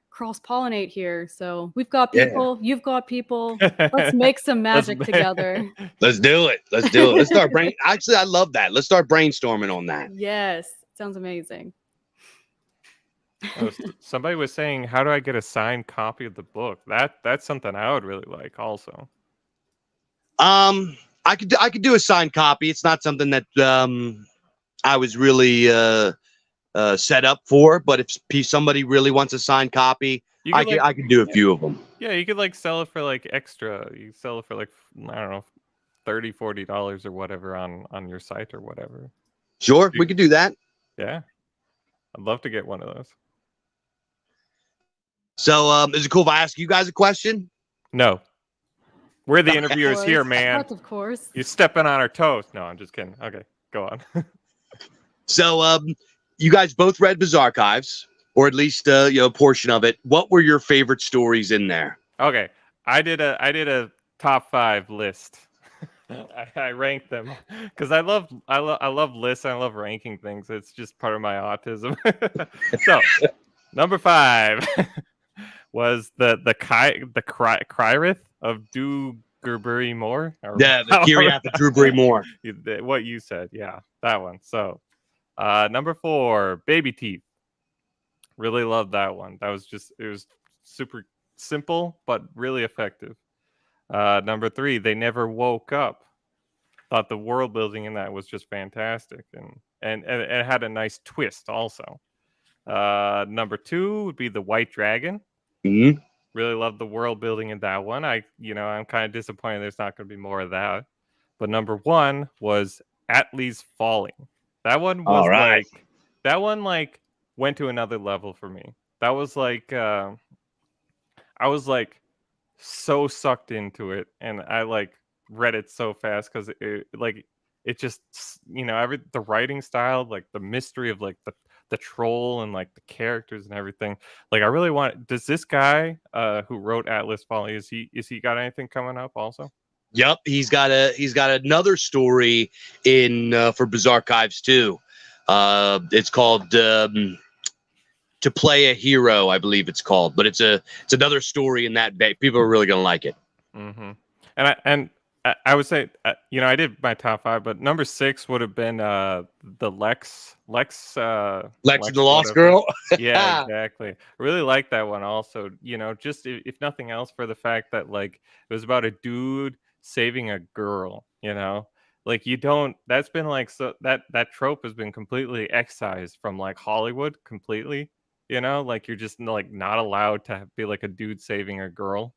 cross-pollinate here. So we've got people, you've got people. Let's make some magic together. Let's do it. Let's start Actually, I love that. Let's start brainstorming on that. Yes, sounds amazing. Somebody was saying, how do I get a signed copy of the book? That's something I would really like also. I could do a signed copy. It's not something that I was really set up for, but if somebody really wants a signed copy, I could do a few of them. Yeah, you could like sell it for like extra. You sell it for like, I don't know, $30-$40 or whatever on your site or whatever. Sure, we could do that. Yeah, I'd love to get one of those. So is it cool if I ask you guys a question? No. We're the interviewers here, man. Of course. You're stepping on our toes. No, I'm just kidding. Okay, go on. So you guys both read Bizarchives, or at least a portion of it. What were your favorite stories in there? Okay, I did a top 5 list. I ranked them because I love lists. And I love ranking things. It's just part of my autism. So, number 5 was the Hiraeth of Drewbury Moor. Yeah, the Hiraeth of Drewbury Moor. What you said, yeah, that one. So, number 4, Baby Teeth. Really loved that one. It was super simple but really effective. Number 3, They Never Woke Up. Thought the world building in that was just fantastic, and it had a nice twist also. Number 2 would be The White Dragon. Mm-hmm. Really loved the world building in that one. I'm kind of disappointed there's not going to be more of that. But number 1 was Atlas Falling. That one was like went to another level for me. That was like I was like so sucked into it, and I like read it so fast because it just the writing style, like the mystery of like the troll and like the characters and everything. Like I really want. Does this guy who wrote Atlas Falling, is he got anything coming up also? Yep, he's got another story in for Bizarchives too. It's called To Play a Hero, I believe it's called, but it's another story in that bay. People are really gonna like it. Mm-hmm. And I would say I did my top 5, but number 6 would have been the Lex and the Lost Girl. Yeah, exactly. I really like that one also. Just if nothing else, for the fact that like it was about a dude saving a girl. Like that's been like, so that trope has been completely excised from like Hollywood completely. Like you're just like not allowed to be like a dude saving a girl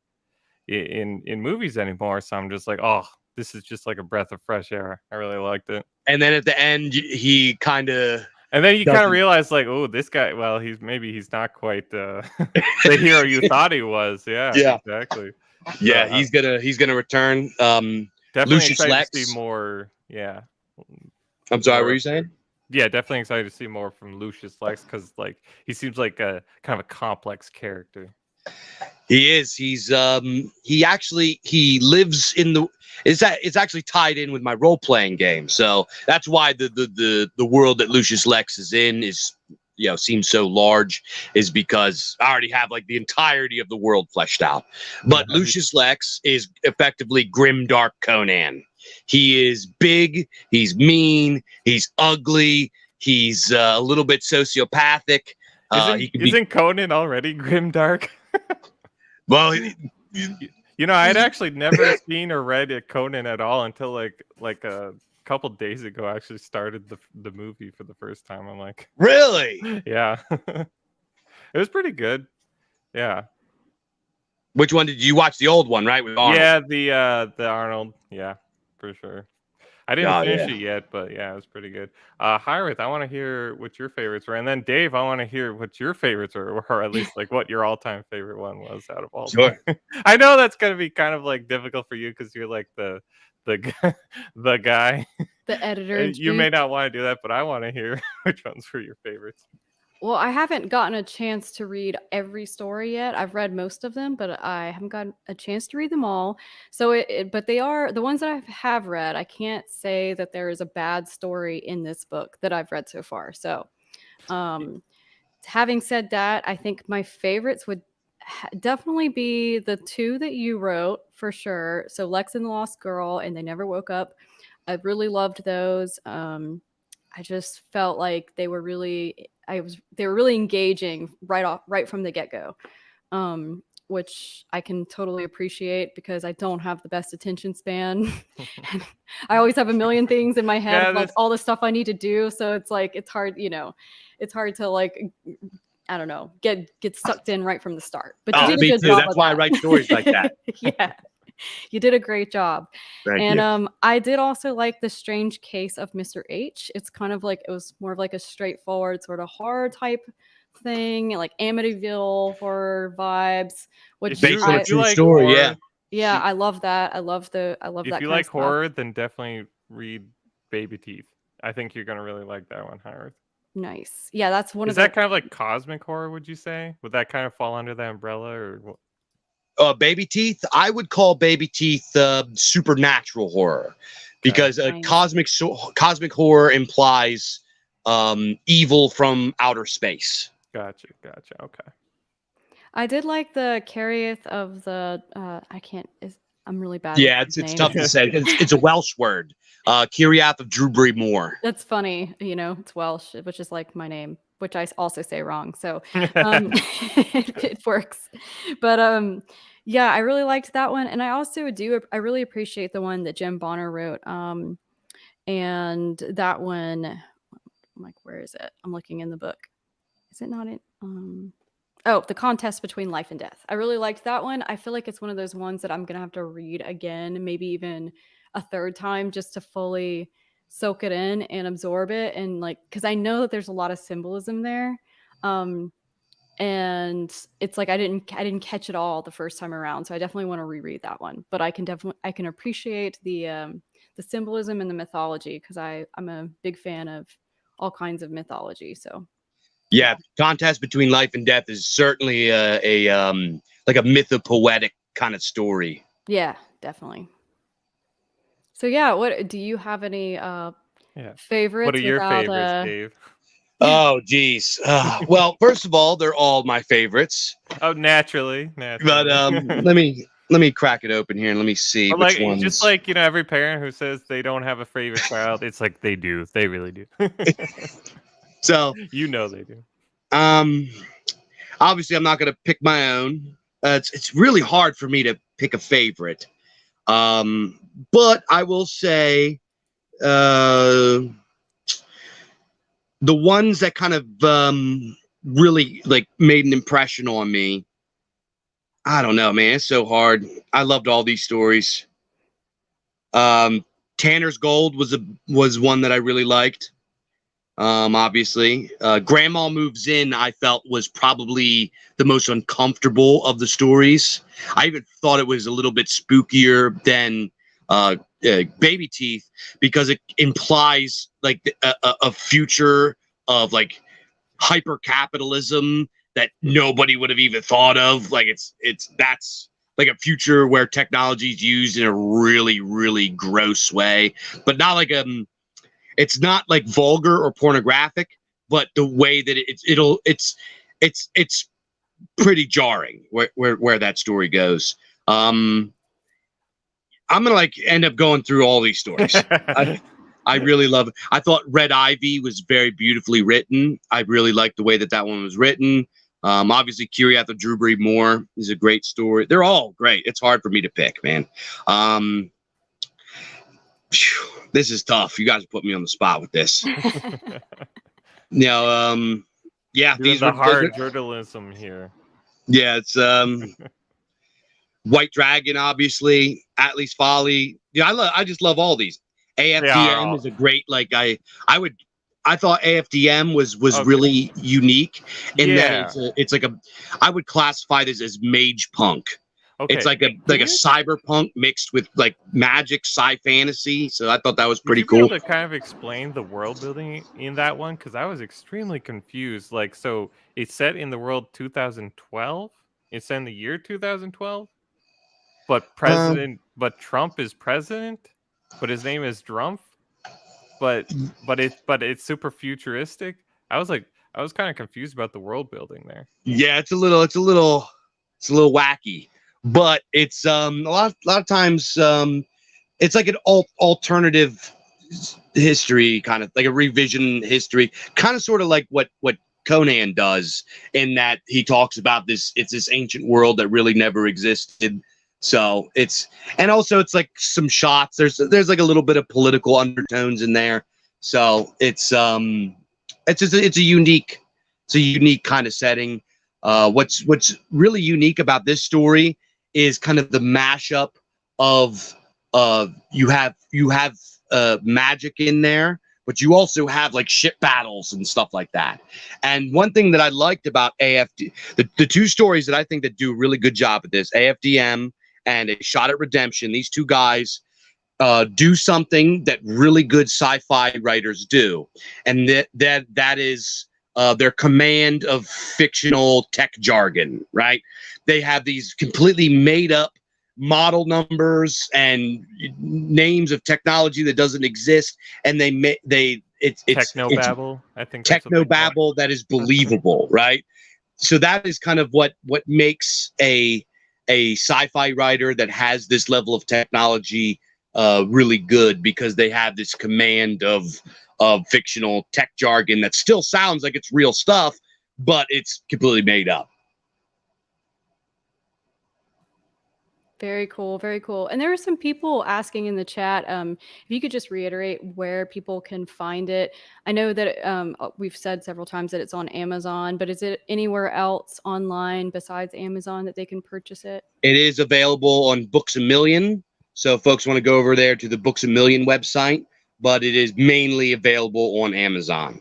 in movies anymore. So I'm just like, oh, this is just like a breath of fresh air. I really liked it. And then at the end, he kind of. And then you kind of realize, like, oh, this guy. Well, he's not quite the hero you thought he was. Yeah, exactly. Yeah, he's gonna return. Definitely Lucius excited Lex. to see more. Yeah. I'm sorry. What were you saying? Yeah, definitely excited to see more from Lucius Lex, because like he seems like a kind of a complex character. He is. He lives in the. It's actually tied in with my role playing game, so that's why the world that Lucius Lex is in is seems so large is because I already have like the entirety of the world fleshed out. But Nice. Lucius Lex is effectively grim dark Conan. He is big, he's mean, he's ugly, he's a little bit sociopathic. Isn't Conan already grimdark? Well, You know, I'd actually never seen or read a Conan at all until like a couple days ago. I actually started the movie for the first time. I'm like, really? yeah, it was pretty good. Yeah, Which one did you watch? The old one, right? With Arnold? yeah, the Arnold, yeah, for sure. I didn't finish it yet, but yeah, it was pretty good. Hiraeth, I want to hear what your favorites were, and then Dave, I want to hear what your favorites were, or at least like what your all-time favorite one was out of all. Sure. I know that's gonna be kind of like difficult for you because you're like the the guy. The editor. You may not want to do that, but I want to hear which ones were your favorites. Well, I haven't gotten a chance to read every story yet. I've read most of them, but I haven't gotten a chance to read them all. So, but they are the ones that I have read. I can't say that there is a bad story in this book that I've read so far. So, having said that, I think my favorites would definitely be the two that you wrote for sure. So, Lex and the Lost Girl, and They Never Woke Up. I really loved those. I just felt like they were really engaging right from the get-go, which I can totally appreciate because I don't have the best attention span. I always have a million things in my head, like all the stuff I need to do. So it's like it's hard to like, I don't know, get sucked in right from the start. But you did a good job. That's why I write stories like that. Yeah. You did a great job. Thank you. I did also like The Strange Case of Mr. H. It's kind of like, it was more of like a straightforward sort of horror type thing, like Amityville horror vibes. Which based on a true like story, horror, yeah, I love that. I love that. If you like horror, then definitely read Baby Teeth. I think you're gonna really like that one, Hiraeth. Nice. Yeah, that's one Is of the. that kind of like cosmic horror? Would you say? Would that kind of fall under that umbrella, or what? Baby Teeth, I would call Baby Teeth supernatural horror, because Nice. cosmic horror implies evil from outer space. Gotcha. Okay. I did like the Hiraeth of the. I'm really bad. Yeah, with it's names. tough to say. It's a Welsh word. Hiraeth of Drewbury Moor. That's funny. It's Welsh, which is like my name, which I also say wrong. So it works. But yeah, I really liked that one. And I really appreciate the one that Jim Bonner wrote. And that one, I'm like, where is it? I'm looking in the book. Is it not in? The Contest Between Life and Death. I really liked that one. I feel like it's one of those ones that I'm going to have to read again, maybe even a third time, just to fully soak it in and absorb it. And like, because I know that there's a lot of symbolism there. And it's like I didn't catch it all the first time around. So I definitely want to reread that one. But I can appreciate the symbolism and the mythology, because I'm a big fan of all kinds of mythology. So yeah, Contest Between Life and Death is certainly a mythopoetic kind of story. Yeah, definitely. So yeah, what do you have any favorites? What are your favorites, Dave? Oh, geez. Well, first of all, they're all my favorites. Oh, naturally. But let me crack it open here and let me see which ones. Just like, every parent who says they don't have a favorite child, it's like they do. They really do. So they do. Obviously, I'm not going to pick my own. It's really hard for me to pick a favorite. But I will say, the ones that kind of really like made an impression on me. I don't know, man. It's so hard. I loved all these stories. Tanner's Gold was one that I really liked. Obviously, Grandma Moves In, I felt was probably the most uncomfortable of the stories. I even thought it was a little bit spookier than Baby Teeth, because it implies like a future of like hyper capitalism that nobody would have even thought of. Like that's like a future where technology is used in a really, really gross way, but not like it's not like vulgar or pornographic, but the way that it's pretty jarring where that story goes. I'm gonna like end up going through all these stories. I really love it. I thought Red Ivy was very beautifully written. I really liked the way that one was written. Obviously, Hiraeth and Lord Wolfshield is a great story. They're all great. It's hard for me to pick, man. This is tough. You guys put me on the spot with this. Yeah, these are hard journalism here. Yeah, it's White Dragon, obviously, Atlas Folly. Yeah, I just love all these. AFDM is a great, like I thought AFDM was okay. Really unique in that it's like I would classify this as mage punk. Okay. It's like a cyberpunk mixed with like magic, sci-fantasy. So I thought that was pretty cool. To kind of explain the world building in that one, because I was extremely confused. Like, so it's set in the world 2012. It's in the year 2012, but but Trump is president, but his name is Drumpf. But it's super futuristic. I was kind of confused about the world building there. Yeah, it's a little wacky. But it's a lot of times it's like an alternative history, kind of like a revision history, kind of sort of like what Conan does, in that he talks about this ancient world that really never existed. So it's like some shots. There's like a little bit of political undertones in there. So it's a unique kind of setting. What's really unique about this story is kind of the mashup of you have magic in there, but you also have like ship battles and stuff like that. And one thing that I liked about AFD, the two stories that I think that do a really good job at this, AFDM and A Shot at Redemption, these two guys do something that really good sci-fi writers do, and that is their command of fictional tech jargon, right? They have these completely made up model numbers and names of technology that doesn't exist, and it's technobabble. I think technobabble that is believable, right? So that is kind of what makes a sci-fi writer that has this level of technology really good, because they have this command of fictional tech jargon that still sounds like it's real stuff, but it's completely made up. Very cool, very cool. And there are some people asking in the chat, if you could just reiterate where people can find it. I know that we've said several times that it's on Amazon, but is it anywhere else online besides Amazon that they can purchase it? It is available on Books A Million. So if folks want to go over there to the Books A Million website, but it is mainly available on Amazon.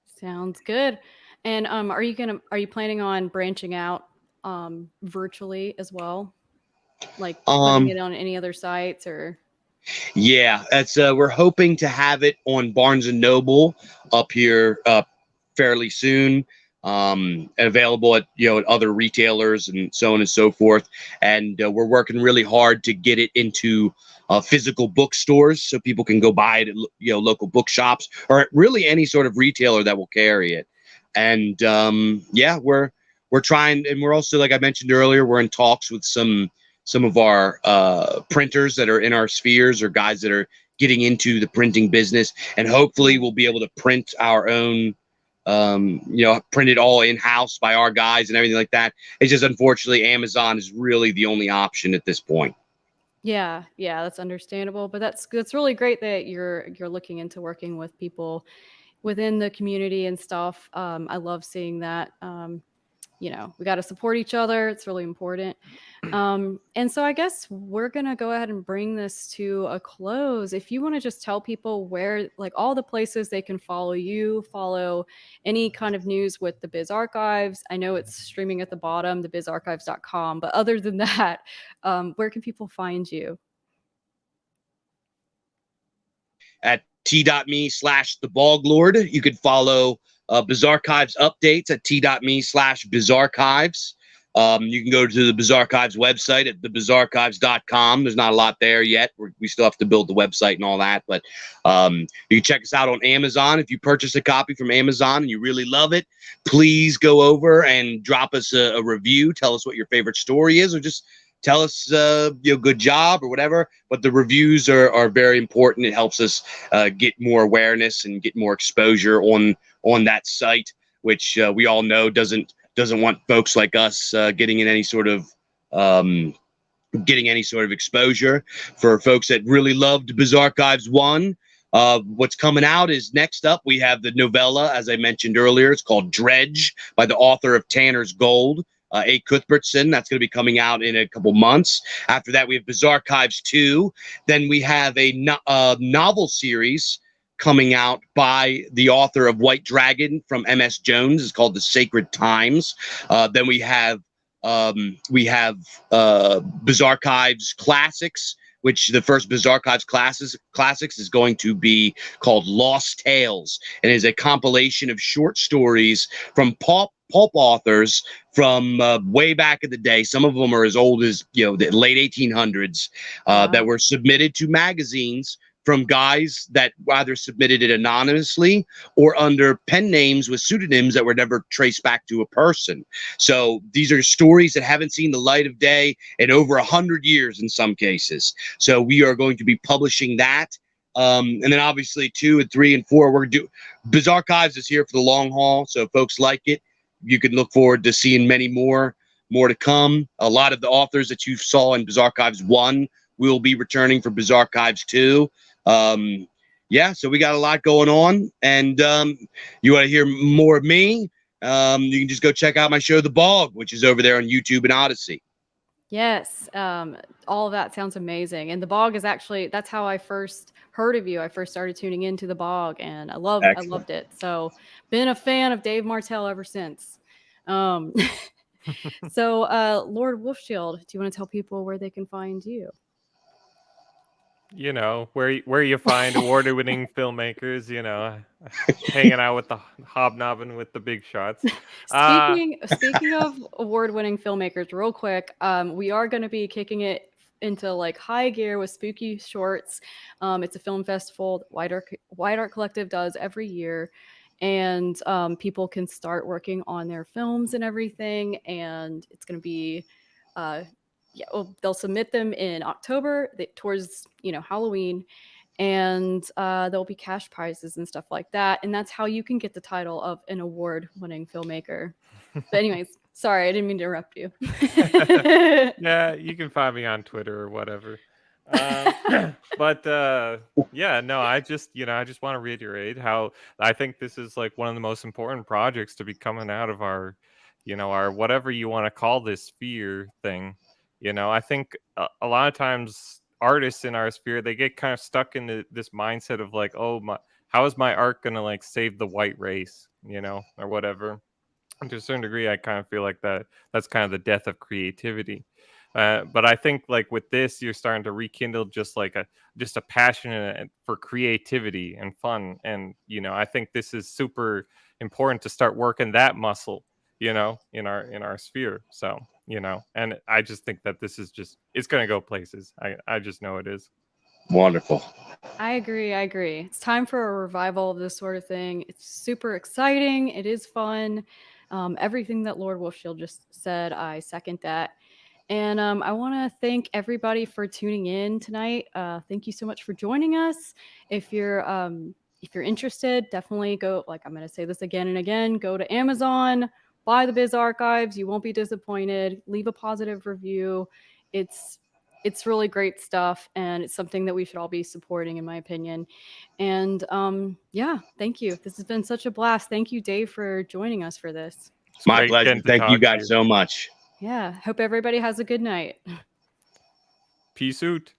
Sounds good. And are you planning on branching out virtually as well, like putting it on any other sites? Or yeah, that's we're hoping to have it on Barnes and Noble up here fairly soon, available at at other retailers and so on and so forth, and we're working really hard to get it into physical bookstores so people can go buy it at local bookshops or at really any sort of retailer that will carry it. And yeah, we're trying, and we're also, like I mentioned earlier, we're in talks with some of our printers that are in our spheres, or guys that are getting into the printing business, and hopefully we'll be able to print our own, print it all in-house by our guys and everything like that. It's just, unfortunately, Amazon is really the only option at this point. Yeah, that's understandable, but that's really great that you're looking into working with people within the community and stuff. I love seeing that. We got to support each other. It's really important. And so I guess we're going to go ahead and bring this to a close. If you want to just tell people where, like, all the places they can follow you, follow any kind of news with the Biz Archives. I know it's streaming at the bottom, thebizarchives.com. But other than that, where can people find you? At t.me/theBoglord. You could follow Bizarchives updates at t.me/Bizarchives. You can go to the Biz Archives website at thebizarchives.com. There's not a lot there yet. We still have to build the website and all that. But you can check us out on Amazon. If you purchase a copy from Amazon and you really love it, please go over and drop us a review. Tell us what your favorite story is, or just tell us good job or whatever. But the reviews are very important. It helps us get more awareness and get more exposure on that site, which we all know doesn't want folks like us getting any sort of exposure. For folks that really loved Biz Archives 1, what's coming out is, next up we have the novella, as I mentioned earlier. It's called Dredge by the author of Tanner's Gold, A. Cuthbertson. That's going to be coming out in a couple months. After that, we have Biz Archives 2. Then we have a novel series coming out by the author of White Dragon from M.S. Jones. It's called The Sacred Times. Then we have Biz Archives Classics, which the first Biz Archives Classics is going to be called Lost Tales, and is a compilation of short stories from pulp authors from way back in the day. Some of them are as old as the late 1800s, that were submitted to magazines from guys that either submitted it anonymously or under pen names with pseudonyms that were never traced back to a person. So these are stories that haven't seen the light of day in over 100 years in some cases. So we are going to be publishing that. And then obviously 2 and 3 and 4, Biz Archives is here for the long haul. So if folks like it, you can look forward to seeing many more to come. A lot of the authors that you saw in Biz Archives 1 will be returning for Biz Archives 2. So we got a lot going on, and you want to hear more of me, you can just go check out my show The Bog, which is over there on YouTube and Odyssey. Yes, all of that sounds amazing. And The Bog is actually, that's how I first heard of you. I first started tuning into The Bog, and I loved it. So been a fan of Dave Martel ever since. So Lord Wolfshield, do you want to tell people where they can find you? Where you find award-winning filmmakers, hanging out with the hobnobbing with the big shots. Speaking of award-winning filmmakers, real quick, we are going to be kicking it into like high gear with Spooky Shorts. It's a film festival that White Art Collective does every year, and people can start working on their films and everything, and it's going to be they'll submit them in October towards Halloween, and there'll be cash prizes and stuff like that, and that's how you can get the title of an award-winning filmmaker. But anyways, sorry, I didn't mean to interrupt you. Yeah, you can find me on Twitter or whatever. I just want to reiterate how I think this is like one of the most important projects to be coming out of our whatever you want to call this sphere thing. I think a lot of times artists in our sphere, they get kind of stuck in this mindset of like, how is my art gonna like save the white race, or whatever. And to a certain degree, I kind of feel like that's kind of the death of creativity. But I think like with this, you're starting to rekindle just a passion for creativity and fun. And, I think this is super important to start working that muscle, in our sphere. So, and I just think that this is it's going to go places. I just know it is. Wonderful. I agree. It's time for a revival of this sort of thing. It's super exciting. It is fun. Everything that Lord Wolfshield just said, I second that. And I want to thank everybody for tuning in tonight. Thank you so much for joining us. If you're interested, definitely go. Like I'm going to say this again and again. Go to Amazon, buy the Biz Archives. You won't be disappointed. Leave a positive review. It's really great stuff, and it's something that we should all be supporting, in my opinion. And thank you. This has been such a blast. Thank you, Dave, for joining us for this. My pleasure. Thank you guys so much. Yeah. Hope everybody has a good night. Peace out.